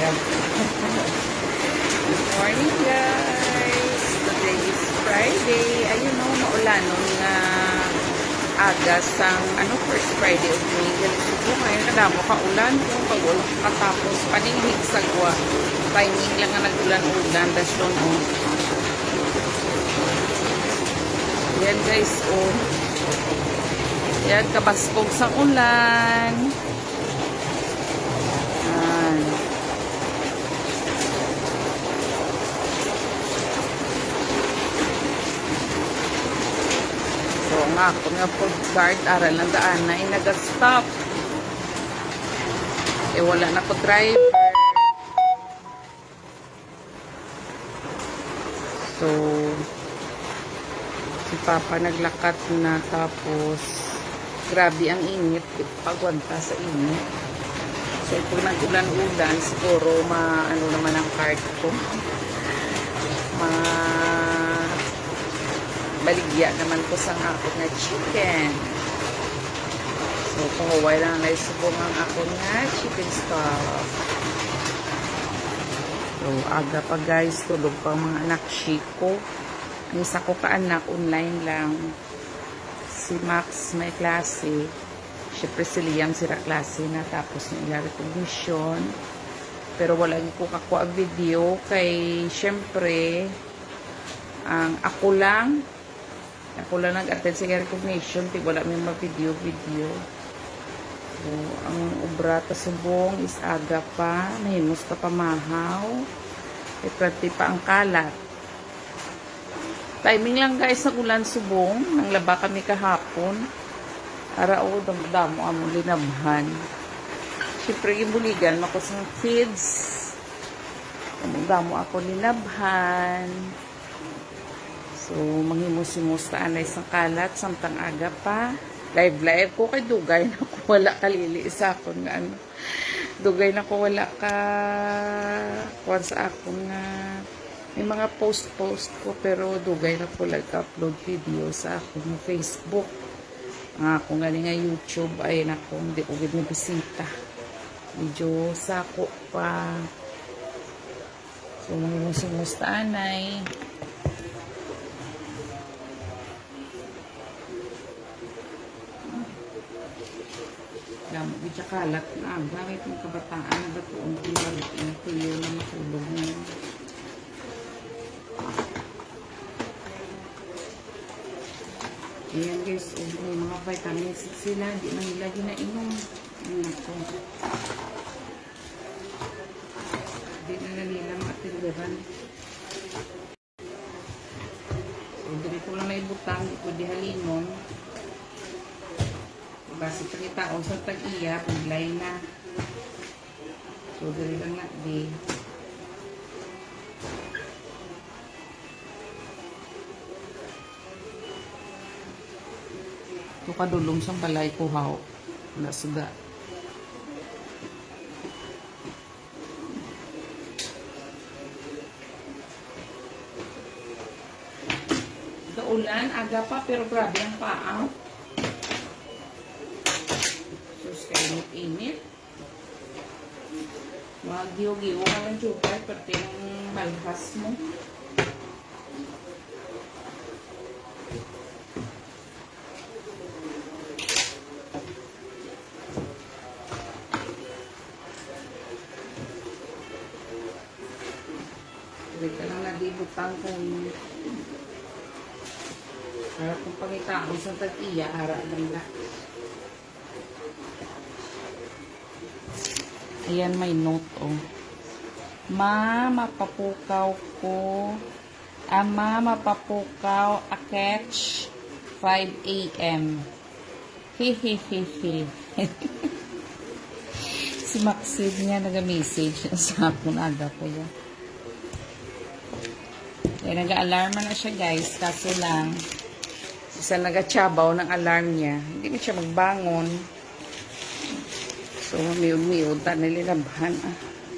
Good morning guys. Today is Friday. Ayun no, maulan nung aga sang first Friday of May. Subo ngayon kadamo ka ulan kung pag katapos paninghig sagwa. Timing lang nga nag-ulan-ulan das doon oh. Yan guys oh. Yan kabaskog sa ulan. So, nga ako nga food guard, aral ng daan na nag-stop. Wala na ko driver. So, si Papa naglakat na tapos grabe ang init. Pagwanta sa init. So, pag nag-ulan-ulan, siguro naman ang cart ko. Baligya naman ko sa ako nga chicken. So, pahuway lang na isubong ang ako nga chicken stock. So, aga pa guys, tulog pa ang mga anak Chico. Ang isa ko ka-anak, online lang. Si Max may klase. Siyempre si Liam sira klase na. Tapos nila recognition. Pero wala ko kakuha video. Kay siyempre, ako lang nag-attend sa recognition, wala may video. So, ang obra ta subong is aga pa, nahinos ta pamahaw, prati pa ang kalat. Timing lang guys ng ulan subong, nang laba kami kahapon, arao damo among linabhan. Siyempre ibuligan, makos ng feeds, damo ako linabhan. So, manghimus-himus ta anay sang kalat, samtang aga pa. Live ko kay dugay na ko wala kalili sa akon nga Dugay na ko wala ka kuwan sa akon nga may mga post ko pero dugay na ko upload video sa akon nga Facebook. Kung galing nga YouTube ay nako hindi ko gid na bisita. Medyo sako pa. So, manghimus-himus ta anay. Di kalat na gamit ng kabataan na batuong pinabalik na tuyo na matulog na ayan guys, may mga vitamins sila, di na nila ginainom di na nila matiliran so di ko lang may butang, di ko di halinon basi pagkitaon sa tag-iya, paglay na. So, dali lang na, di. Ito kadulong sa balay ko, haw. Wala suga. Kaulan, aga pa, pero grabe ang paaw. Init. Mag-giyo-giyo ka ng chupay pati ng malhas mo. Hindi ka lang nadibutang kung harap kong pangitaan sa tag-iya, harap lang na. Ayan, may note, oh. Mapapukaw ko. Mapapukaw a catch 5 a.m. Hehehehe. Si Maxid niya nag-message sa akin aga pa yan. Kaya nag-alarma na siya guys. Kaso lang, isa nag-achabaw ng alarm niya. Hindi na siya magbangon. So, miyod-miyod, nililabhan.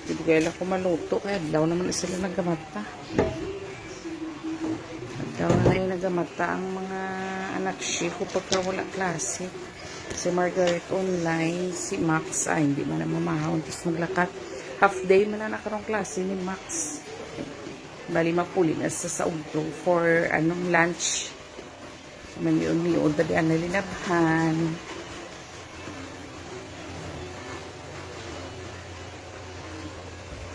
Hindi kaya lang ko maluto. Kaya daw naman sila nagamata. Daw na yung nagamata ang mga anak siya ko pagka wala klase. Si Margaret online, si Max, hindi man na mamahaw. Tapos maglakat. half day man na nakarong klase ni Max. Bali mapuli na sa ugto for anong lunch. Mamiyon-miyon tadi ang nalinabhan.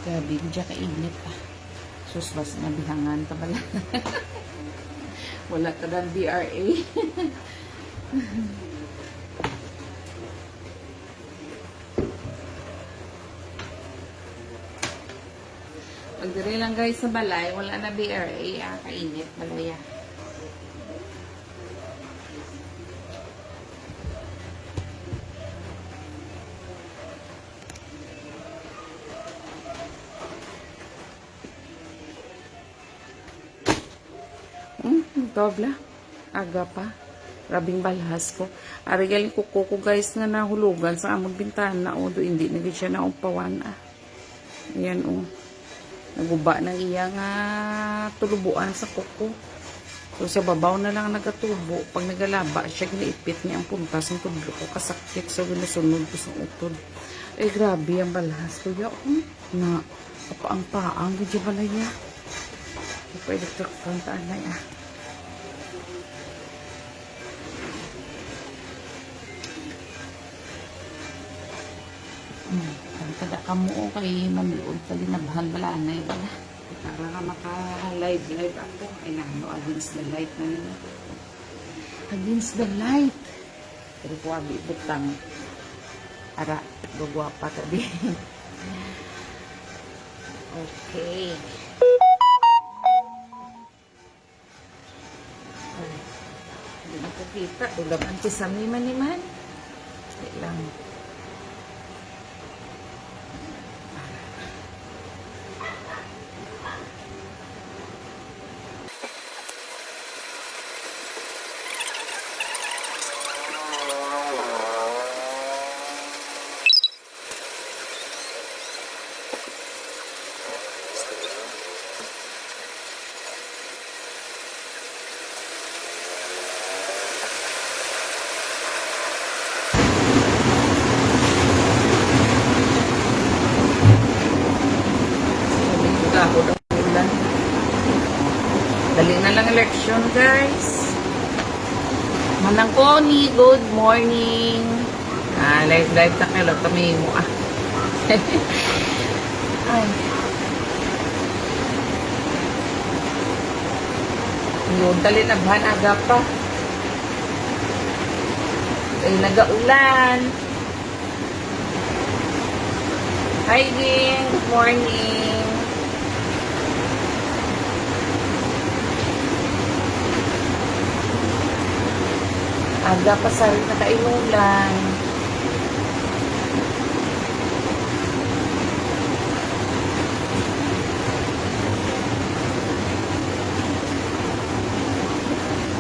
Grabe, diya kainit pa. Susbas na bihangan ta bala. Wala ka dan DRA. Pag dire lang guys sa balay, wala na BRA, kainit balaya. Dobla. Aga pa. Rabing balhas ko. Ari galing kuko ko guys nga nahulugan sa among bintana. O do hindi na siya naumpawan. Ayan o. Naguba ng iyang tulubuan sa kuko. So sa babaw na lang nagatubo. Pag nagalaba siya ginaipit niya ang puntas ng tudlo ko. Kasakit. So ginasunod ko sa utod. Eh grabe ang balhas ko. Na apa ang paang. Gidya balaya. Pwede trakpantaan na ya. Kada kamo kay mamiod pali nabhan bala na bala. Para na maka-live ako. Ay nano, against the light na nila. Against the light. Pero ko abi butang. Ara, gugwapa tabi. Okay. Ay, hindi na ko kita. Dulaman si Sami maniman. Hindi lang. Dali na lang election guys. Manang Connie, good morning. Live ta kayo kami mo Ay. Yun, dali na bahan aga pa. Ay nagaulan. Hi Ging, good morning. Aga pa sa rin nakainulan.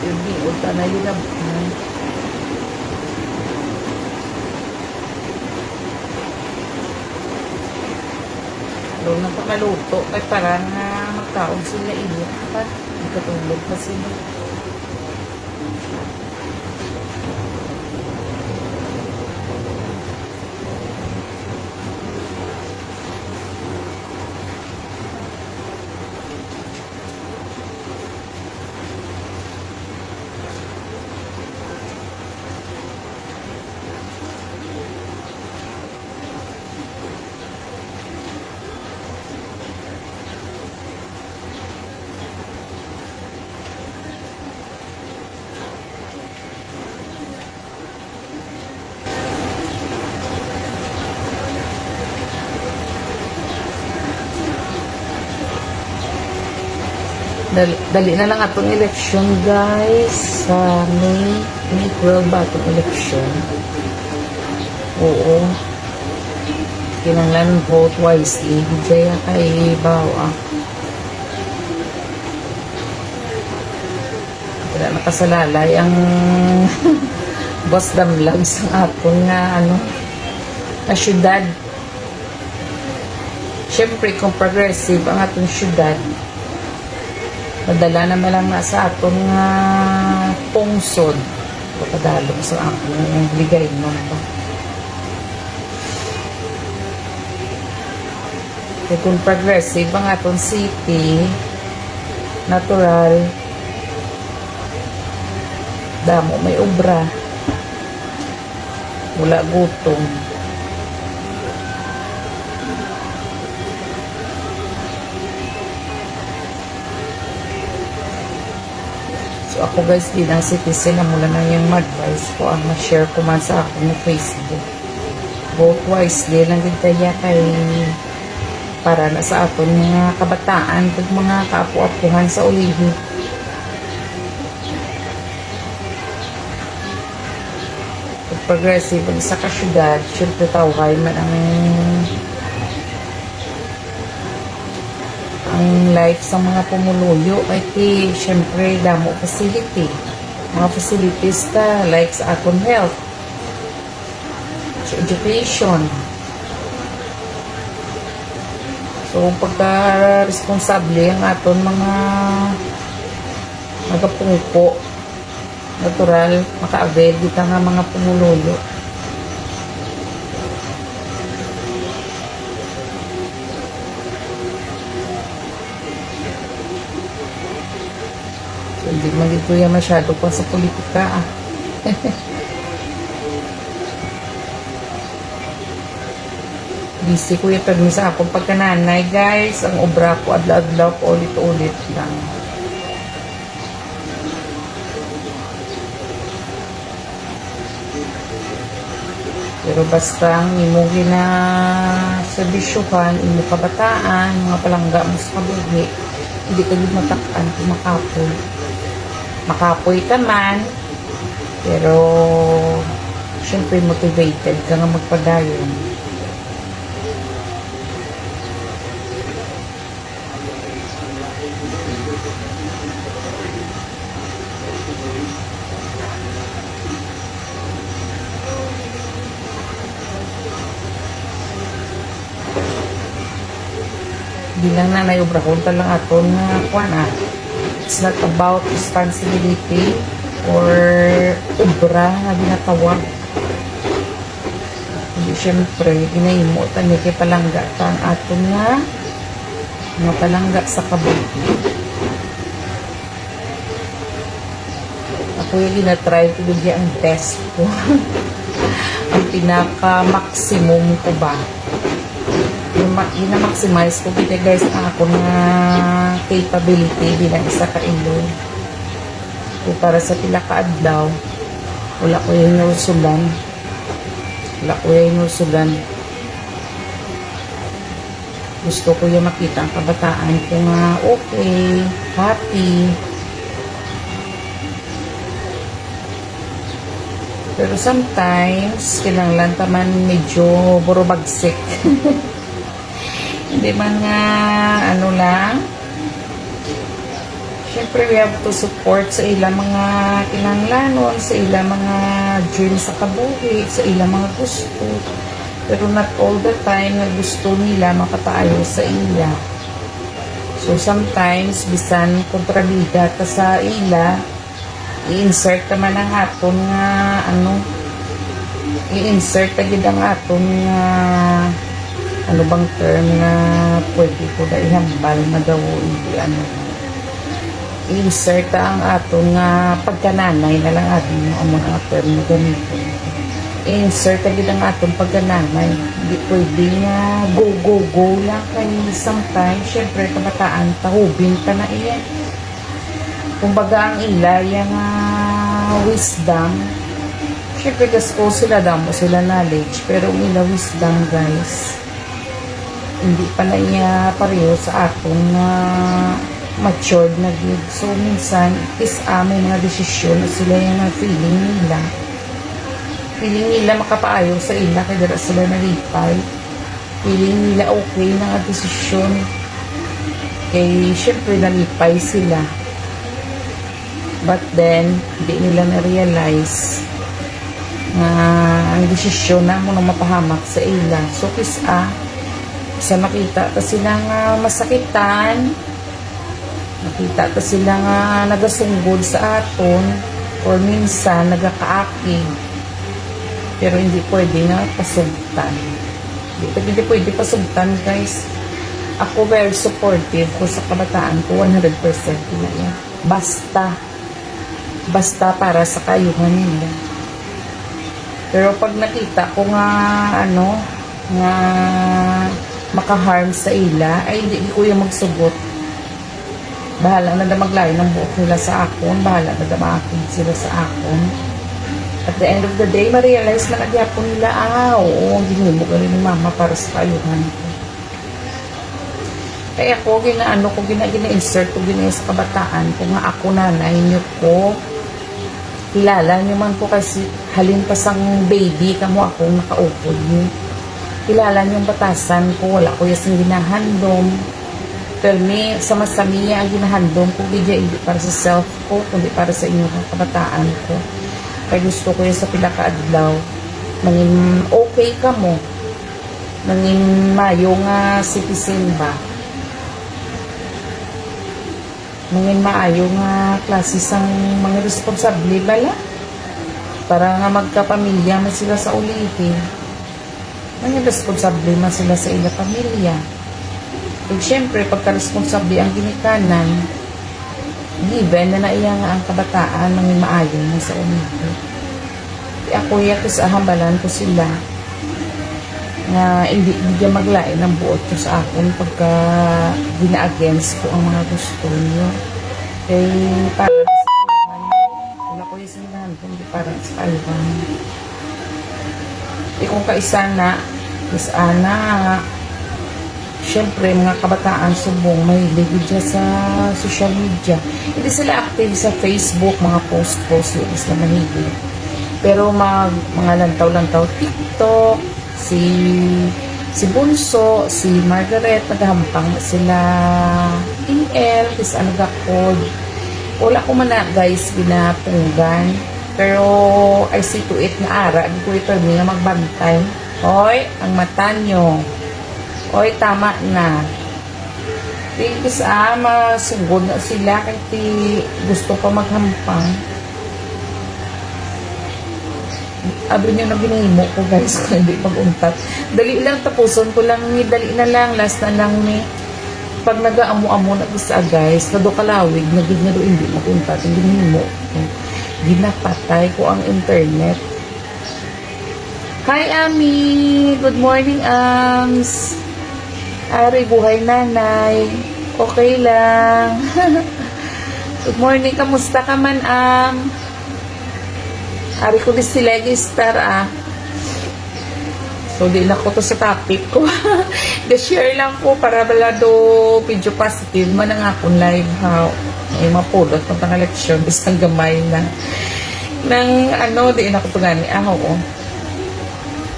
Yun di, ulta na yun ang doon na pa maluto. Ay parang magkaon sila init pa. Magkatulog pa sila. Dali na lang atong election guys sa May 12 ba atong election. Oo, kinanglan vote wisely kaya kay bawa wala nakasalalay ang boss damlag sa aton nga na syudad. Syempre kung progressive ang atong syudad, madala naman lang nasa atong pungsod. Papadalong sa akong ligay mo ba. Kaya kung progressive ang aton city, natural, damo may obra, wala gutom. So ako guys, bilang citizen, mula na yung advice ko ang ma-share ko man sa ako na Facebook. Vote wisely lang din kaya kay para na sa aton mga kabataan kag mga kaapu-apuhan sa ulihi. Pag progressive sa kasyudad, syempre tawhay man ang life sa mga pumuluyo ay syempre damo facility. Mga facilities ta like sa aton health, sa education. So pagka responsable ang aton mga magapungko, natural maka-avail kita nga mga pumuluyo. So, hindi man dito yan masyado pa sa politika Busy ko yung tagmi sa akong pagkananay guys. Ang obra ko adlaw-adlaw ko ulit-ulit lang. Pero basta ang imo gina serbisyuhan, imo kabataan, mga palangga mo sa kabuhi, hindi ka din matakan kung makapoy. Makapoy ka man, pero syempre motivated ka nga magpadayon. Bilang nanay obra kunta lang aton nga kuan it's not about responsibility or obra nga ginatawag. Hindi syempre ginahimo tani kay palangga ta ang aton nga mga palangga sa kabuhi. Ako yung ginatry ko bigyan ang best ko ang pinaka-maximum ko ba gina-maximize ko kita guys ang ako na capability bilang isa ka ilo. So, para sa pila ka adlaw wala ko yung inusulan gusto ko yung makita ang kabataan ko nga okay, happy. Pero sometimes kinanglan taman medyo burubagsik hindi man nga ano lang syempre we have to support sa ilang mga kinanglanon, sa ilang mga dreams sa kabuhi, sa ilang mga gusto, pero not all the time na gusto nila makapaayo sa ila. So sometimes bisan kontrabida ta sa ila, i-insert naman ang aton nga i-insert agad ang aton nga ano bang term na pwede ko na ihambal na daw i-insert ang aton nga pagkananay na lang atin ang mga term na ganito. I-insert agad ang aton pagkananay, hindi pwede nga go lang kay sometimes syempre kabataan tahubin ka na iyan. Kumbaga ang ila yung wisdom syempre gasko sila damo sila knowledge pero ang ila wisdom guys hindi pa na niya pareho sa aton na matured na gid. So minsan is may mga desisyon na sila yung feeling nila makapaayo sa ila kaya dira sila nalipay, feeling nila okay na nga desisyon kay syempre nalipay sila but then hindi nila na-realize na ang desisyon na mo na mapahamak sa ila. So sa makita ta sila nga masakitan, makita ta sila nga nagasunggod sa aton or minsan nagakaakig pero hindi pwede nga pasugtan, hindi pwede pasugtan guys. Ako very supportive ko sa kabataan ko, 100% na yan. Basta para sa kayuhan nila. Pero pag nakita ko nga, nga makaharm sa ila, ay hindi ko yung magsugot. Bahala na maglayo ng buhok nila sa akon, bahala na damakin sila sa akon. At the end of the day, ma-realize na nagyapon nila, oo, ginimo ka rin ni mama para sa kayuhan ko. Kaya ako, gina-insert ko sa kabataan ko nga ako nanay niyo ko. Kilala niyo man ko kasi halin pa sang baby kamo akong nakaupod niyo. Kilala niyo yung batasan ko, wala ko yung ginahandom. Pero me, sa masamiya ang ginahandom ko, hindi para sa self ko, kundi para sa inyong kabataan ko. Kaya gusto ko yung sa pila ka adlaw. Nangin okay ka mo. Nangin mayo nga citizen ba. Nangin maayo nga klase sang mga responsable bala. Para nga magkapamilya man sila sa ulitin. Nangin responsable man sila sa ila pamilya. At syempre, pagka-responsable ang ginikanan, given na naiya nga ang kabataan nangin maayo man sa ulitin. Ako yakis ahambalan ko sila na hindi maglain ng buot ko sa akin pagka gina-against ko ang mga gusto niyo. Kaya para sa kaliwan, wala ko yung sinahan kundi para sa kaliwan. Kung kaisana, syempre mga kabataan subong may ligid sa social media. Hindi sila active sa Facebook, mga post-post yun is na mahilig. Pero mga lantaw-lantaw TikTok, si Bunso, si Margaret, naghampang sila TL, is gakod. Wala ko man na guys, binapunggan. Pero I see to it na ara, hindi ko ito na magbantay. Hoy, ang mata nyo. Hoy, tama na. Tingis masugod na sila kasi gusto pa maghampang. Abi nyo na ginahimo ko guys kung hindi pag-untat. Dali lang, tapuson ko lang ni, dali na lang, last na lang ni. Pag nag-aamu-amo na isa guys, na do kalawig, nagig na do hindi mag-untat, hindi ginahimo. Ginapatay ko ang internet. Hi Ami! Good morning Ams! Ari, buhay nanay. Okay lang. Good morning, kamusta ka man Ari ko din sila star So, di na ko to sa topic ko. The-share lang ko para balado video positive man ang akong live how ay mapulot ng tanga leksyon bisang gamay na ng di na ko to gani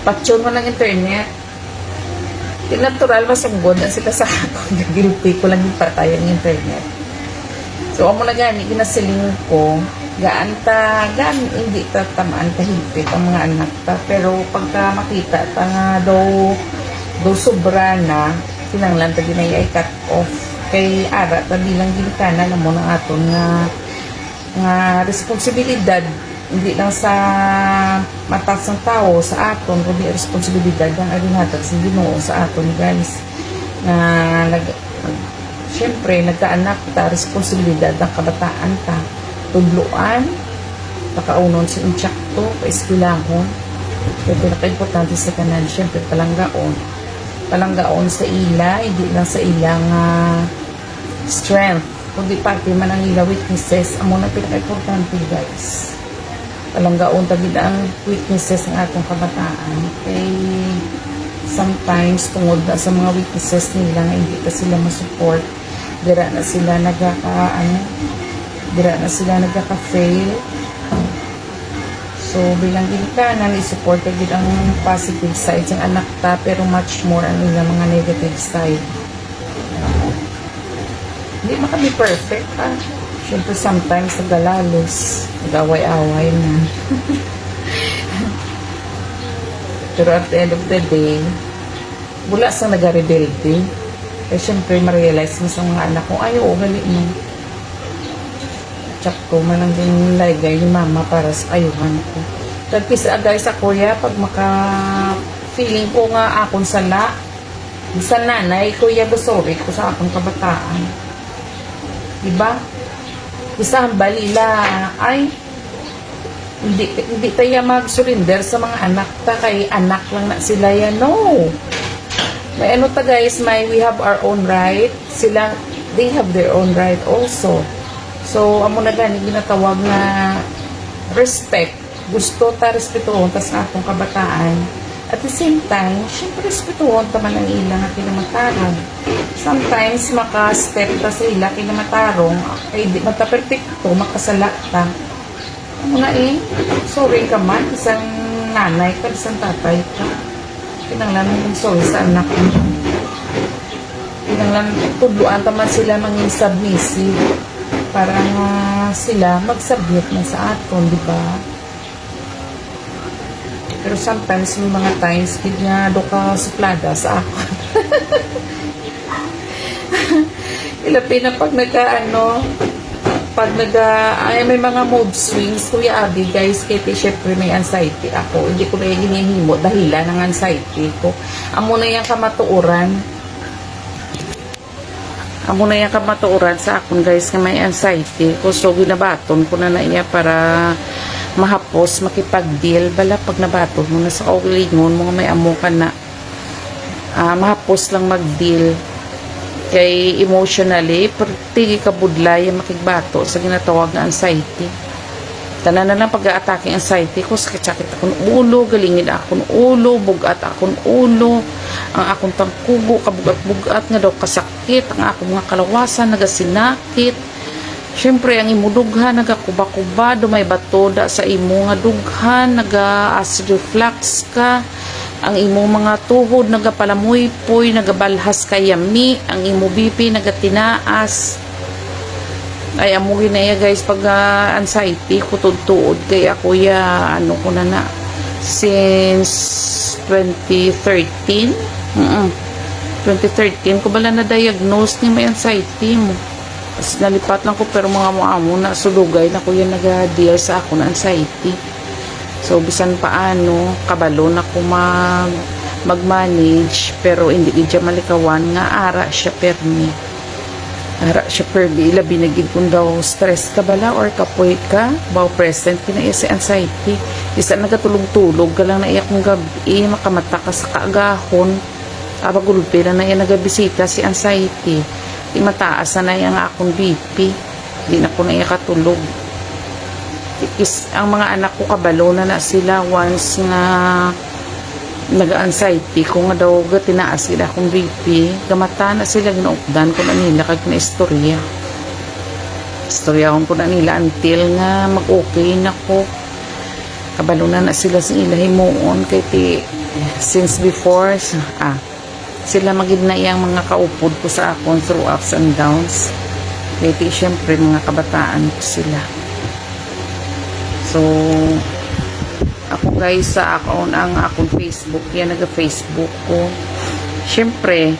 patyon mo ng internet. Di natural masunggod na sila sa akong guilty ko lang yung patay ang internet. So, amo na gani ginasiling ko gaan hindi tamaan kahigpit ang mga anak ta, pero pagka makita ta nga daw sobra na kinanglan ta ginay ay cut off kay ara ta bilang gilikana na mo ng aton nga responsibilidad hindi lang sa matas ng tao sa aton kundi responsibilidad ang aginhatag sa Ginoo sa aton guys na syempre nagkaanak ta responsibilidad ang kabataan ta tudluan, nakaunon si Inchakto, paiskilahon. Pero pinaka-importante sa kanan, syempre palanggaon sa ila, hindi lang sa ilang strength, kundi pati man ang ila weaknesses, amo na pinaka-importante guys. Palanggaon tagid ang weaknesses ng atong kabataan. Kay sometimes tungod na sa mga weaknesses nila, hindi pa sila masupport, dira na sila nagkaka-fail. So, bilang ginikanan, i-support ka din ang positive sides ng anak ta, pero much more ang ilang mga negative side. Hindi man kami perfect, Siyempre, sometimes nagalalos, nag-away-away na. Pero at the end of the day, wala sa nag-rebelde. Kaya siyempre, ma-realize mo sa mga anak ko, gali mo. Tsakto man ang din laygay ni mama para sa ayuhan ko. Tagpisa guys sa kuya pag maka feeling ko nga akon sala Sa nanay, kuya basori ko sa akong kabataan. Diba? Isa ang balila, ay, hindi tayo mag-surrender sa mga anak ta, kay anak lang na sila yan. No! May ano ta guys, we have our own right. Sila, they have their own right also. So, amo na gani, ginatawag na respect. Gusto ta respetuhon ta sa atong kabataan. At the same time, syempre respetuhon ta man ang ilang na kinamatarong. Sometimes, maka-step ta sa ilang kinamatarong, ay di mata-perfecto, makasala ta. Ano nga sorry ka man, isang nanay ka, isang tatay ka. Pinanglan mo sorry sa anak mo. Pinanglan, tudluan ta man sila manging submissive. Parang sila mag-submit na sa aton, di ba? Pero sometimes, may mga times, kaya do ka suplada sa ako. Ilapin na pag may mga mood swings, Kuya Abby, guys, kaya syempre may anxiety ako. Hindi ko na yung hinihimo dahilan ng anxiety ko. Amo na yung kamatuuran. Amo na yung kamatuuran sa akon, guys, na may anxiety ko. So, ginabaton ko na iya para mahapos, makipag-deal. Bala, pag nabaton mo na sa kaulingon, mga may amo ka na, mahapos lang mag-deal. Kay emotionally, pertigi ka budlay, makigbato sa ginatawag na anxiety. Tanan na lang pag-a-attacking anxiety ko, sakit-sakit akong ulo, galingin akong ulo, bugat akong ulo, ang akong tangkugo, kabugat-bugat nga daw kasakit, ang akong mga kalawasan, nagasinakit. Siyempre, ang imo dughan, nagakuba-kuba, dumay batoda sa imo nga dughan, naga-acid reflux ka, ang imo mga tuhod, nagapalamuy-puy, nagabalhas kayami, ang imo BP, nagatinaas. Ay, amuhin na ya guys, pag anxiety, kutod-tuod, kaya kuya, ano ko na since 2013, 2013, ko bala na-diagnose ni may anxiety mo. Kasi nalipat lang ko, pero mga mo na sulugay na kuya nag-deal sa ako na anxiety. So, bisan paano, kabalo na ko mag-manage, pero hindi siya malikawan, nga ara siya permi. Ara siya permi, labi naging kung daw stress ka bala or kapoy ka, baw present kinaya si anxiety. Isa nagatulog-tulog ka lang na iyak ng gabi, makamata ka sa kaagahon, abagulpi na iya nagabisita si anxiety. Di mataas na iya nga akong BP, di na ko na iya katulog. Ang mga anak ko kabalo na sila once nga nag-anxiety ko nga daw tinaas sila akong BP, gamata na sila ginaukdan ko na nila kag na istorya ko na nila until nga mag-okay na ko. Kabalo na sila sa ilahimuon kay since before sila magid na iyang mga kaupod ko sa akon through ups and downs. Kaya syempre mga kabataan ko sila. So, ako guys, sa akong akong Facebook, yan naga-Facebook ko. Syempre,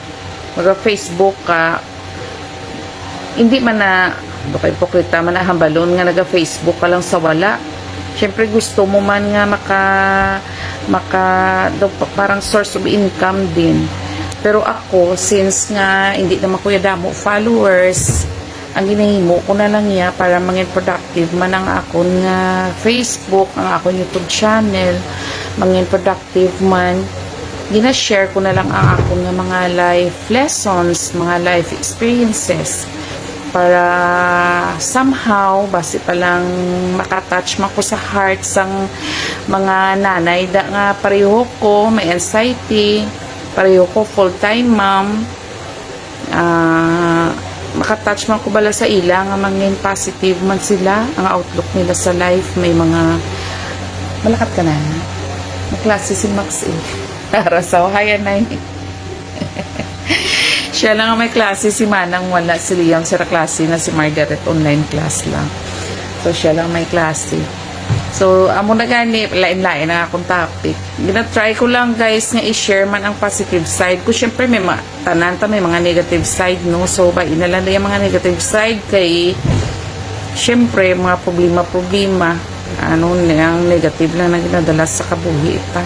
maga-Facebook ka, hindi man na, baka ipokrita man na hambalon nga naga-Facebook ka lang sa wala. Syempre, gusto mo man nga parang source of income din. Pero ako, since nga hindi naman kuya damo followers, ang ginahimo ko na lang niya para mangin productive man ang akon nga Facebook, ang akon YouTube channel, mangin productive man, gina-share ko na lang ang akon nga mga life lessons, mga life experiences, para somehow, base pa lang makatouch man ko sa heart sang mga nanay da nga pareho ko, may anxiety, pareho ko full-time mom, makatouch man ko bala sa ila nga mangin positive man sila ang outlook nila sa life. May mga malakat ka na maklase si Max rasaw haya na siya lang ang may klase, si Manang wala, si Liam sira klase na, si Margaret online class lang, so siya lang may klase. So, amo na gani, lain-lain ang akong topic. Gina-try ko lang guys nga i-share man ang positive side ko. Siyempre may tanan may mga negative side, no? So, inalan na yung mga negative side kay siyempre mga problema, ang negative lang na ginadala sa kabuhi pa.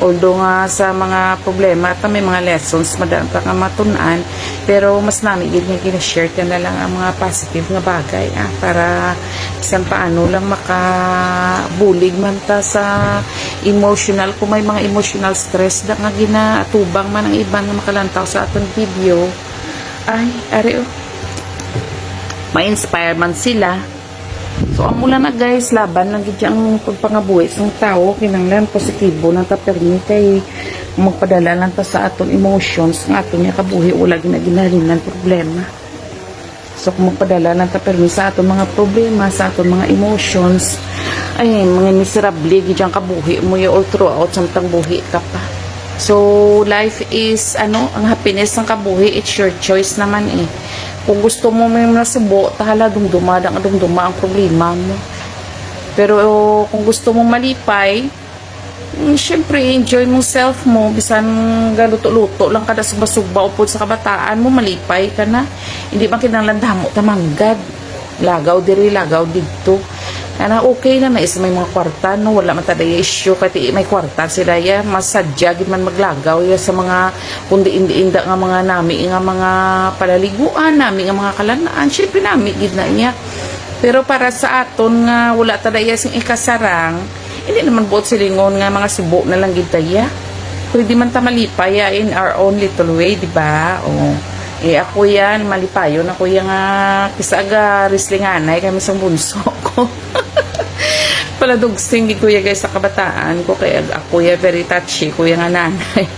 Although nga sa mga problema at may mga lessons madaan pa nga matunan, pero mas nami gid nga gina-share ka na lang ang mga positive nga bagay para isang paano lang makabulig man ta sa emotional, kung may mga emotional stress da nga ginaatubang man ang iban nga makalantaw sa aton video, ay ari ma-inspire man sila. So amo lang na guys, laban lang gid ang pagpangabuhi ng tao, kinanglan positibo lang ta permi kay magpadala lang ta sa aton emotions ng aton nga kabuhi, wala ginahalinan problema. So kung magpadala lang ta permi sa aton mga problema, sa aton mga emotions, ay mga miserable gid ang kabuhi mo all throughout samtang buhi ka pa. So life is ang happiness ng kabuhi, it's your choice naman Kung gusto mo may nasubo, tahala dumduma ang problema mo. Pero kung gusto mo malipay, syempre enjoy mo self mo, bisan galuto-luto lang kada sugba-sugba upod sa kabataan mo, malipay ka na. Hindi man kinahanglan mo tamanggad. Lagaw diri, lagaw dito. Okay na is may mga kwarta, no? Wala man taday issue kati may kwarta sila ya, masadya gid man maglagaw ya sa mga kundi indi-inda nga mga nami nga mga palaliguan nami nga mga kalanaan, syempre nami gid na niya. Pero para sa aton nga wala taday sing ikasarang, hindi naman buot silingon nga mga subo na lang gid taya. Pwede man ta malipay in our own little way, di ba? Ako yan, malipayon ako yung kisaga rislinganay kami sa bunso ko. Paladugsing di kuya guys sa kabataan ko, kaya ako ya very touchy kuya nga nanay.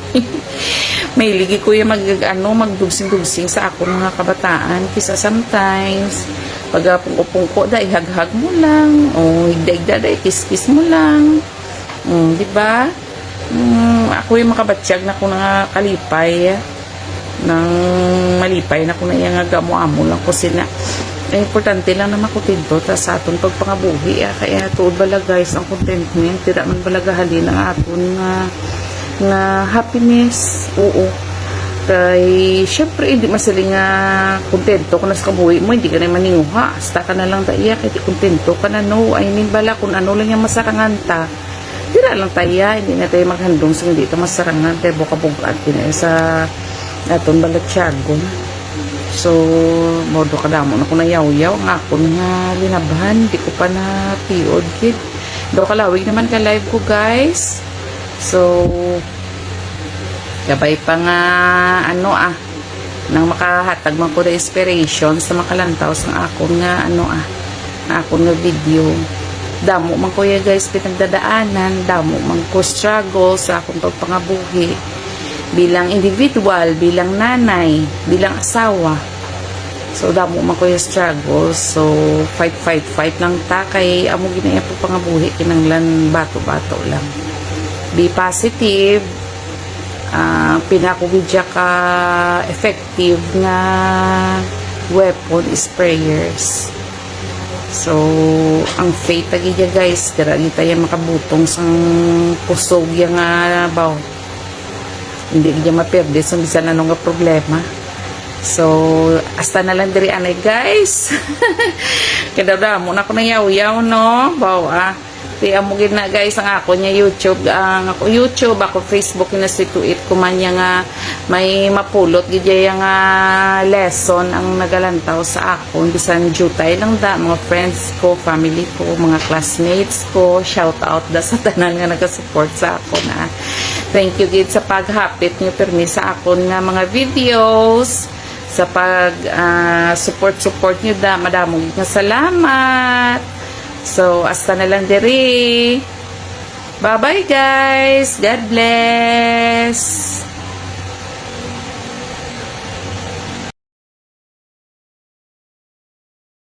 May ligi kuya magdugsing-dugsing sa ako mga kabataan, kisa sometimes pag pungko da ihaghag mo lang, higda-higda da kiss-kiss mo lang, di ba? Ako yung makabatsyag na ko nga kalipay nang malipay na kung naiya nga gamo-amo lang ko sila. Importante lang na makutidto ta sa aton pagpangabuhi kaya tuod bala guys ang contentment, tira man bala halin ang aton nga happiness. Kay syempre hindi masali nga kontento kung nasa kabuhi mo, hindi ka na maninguha, hasta ka na lang daiya kay di kontento ka na, no. I mean bala kung ano lang yung masarangan ta, tira lang taya, hindi na tayo maghandong sa hindi ta masarangan tayo buka-bugat sa aton balatsyagon. So modo kadamo na ko nayaw-yaw nga ako nga linabhan, di ko pa na tiod kid do kalawig naman ka live ko guys. So gabay pa nga nang makahatag man ko na inspiration sa makalantaw sa akon nga akon nga video. Damo man ko ya guys pinagdadaanan, damo man ko struggle sa akong pagpangabuhi bilang individual, bilang nanay, bilang asawa. So damo man ko yung struggle. So fight lang ta kay amo ginaya po pangabuhi kinanglan bato-bato lang. Be positive. Pinakubidya ka effective nga weapon is prayers. So ang faith tagidya guys, dira ni tayo makabutong sang kusog yang baw. Hindi niya maperde so bisan nga problema. So hasta na lang diri anay guys. Kada mo na ko na yaw-yaw, no. Bawa ti amo gid na guys ang ako nya YouTube, ako YouTube, ako Facebook institute ko man nga may mapulot gid nga lesson ang nagalantaw sa ako bisan jutay lang da mga friends ko, family ko, mga classmates ko. Shout out da sa tanan nga nagasupport sa ako na. Thank you gid sa paghapit niyo permi sa akon nga mga videos, sa pag support niyo da, madamong nga salamat. So hasta na lang diri. Bye bye guys, God bless.